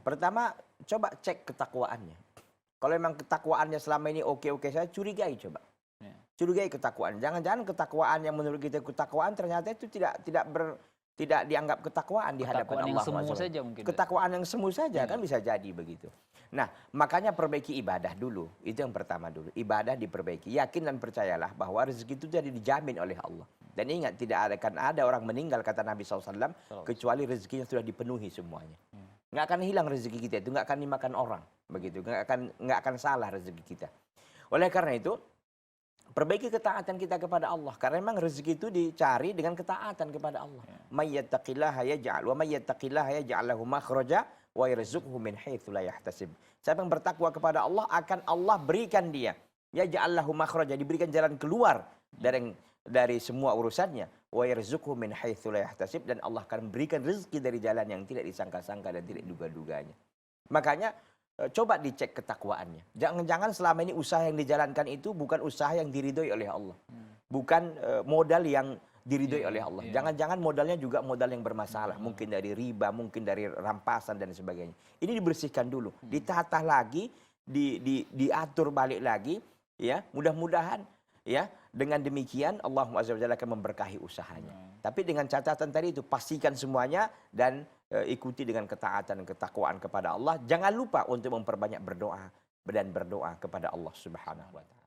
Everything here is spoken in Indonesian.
Pertama, coba cek ketakwaannya. Kalau memang ketakwaannya selama ini oke-oke saja, curigai coba. Ya. Curigai ketakwaan. Jangan-jangan ketakwaan yang menurut kita ketakwaan ternyata itu tidak dianggap ketakwaan di hadapan Ketakwaan yang Allah semu SWT. saja mungkin. Ketakwaan yang semu saja Ya. kan bisa jadi begitu. Nah, makanya perbaiki ibadah dulu. Itu yang pertama dulu. Ibadah diperbaiki. Yakin dan percayalah bahwa rezeki itu jadi dijamin oleh Allah. Dan ingat, tidak akan ada orang meninggal, kata Nabi SAW, kecuali rezekinya sudah dipenuhi semuanya. Nggak akan hilang rezeki kita itu, nggak akan dimakan orang. Begitu, nggak akan salah rezeki kita. Oleh karena itu, perbaiki ketaatan kita kepada Allah. Karena memang rezeki itu dicari dengan ketaatan kepada Allah. May yattaqillaha yaj'al wa may yattaqillaha yaj'al lahu makhraja wa yarzuqhu min haitsu la yahtasib. Siapa yang bertakwa kepada Allah akan Allah berikan dia. Yaj'al lahu makhraja, diberikan jalan keluar dari semua urusannya. Wa yarzuqhu min haitsu la yahtasib, dan Allah akan berikan rezeki dari jalan yang tidak disangka-sangka dan tidak duga-duganya. Makanya coba dicek ketakwaannya. Jangan-jangan selama ini usaha yang dijalankan itu bukan usaha yang diridhoi oleh Allah. Bukan modal yang diridhoi oleh Allah. Jangan-jangan modalnya juga modal yang bermasalah. Mungkin dari riba, mungkin dari rampasan dan sebagainya. Ini dibersihkan dulu. Ditata lagi, diatur balik lagi. Ya, mudah-mudahan ya dengan demikian Allah Azza wa Jalla akan memberkahi usahanya. Tapi dengan catatan tadi itu, pastikan semuanya dan ikuti dengan ketaatan dan ketakwaan kepada Allah. Jangan lupa untuk memperbanyak berdoa dan berdoa kepada Allah Subhanahu wa taala.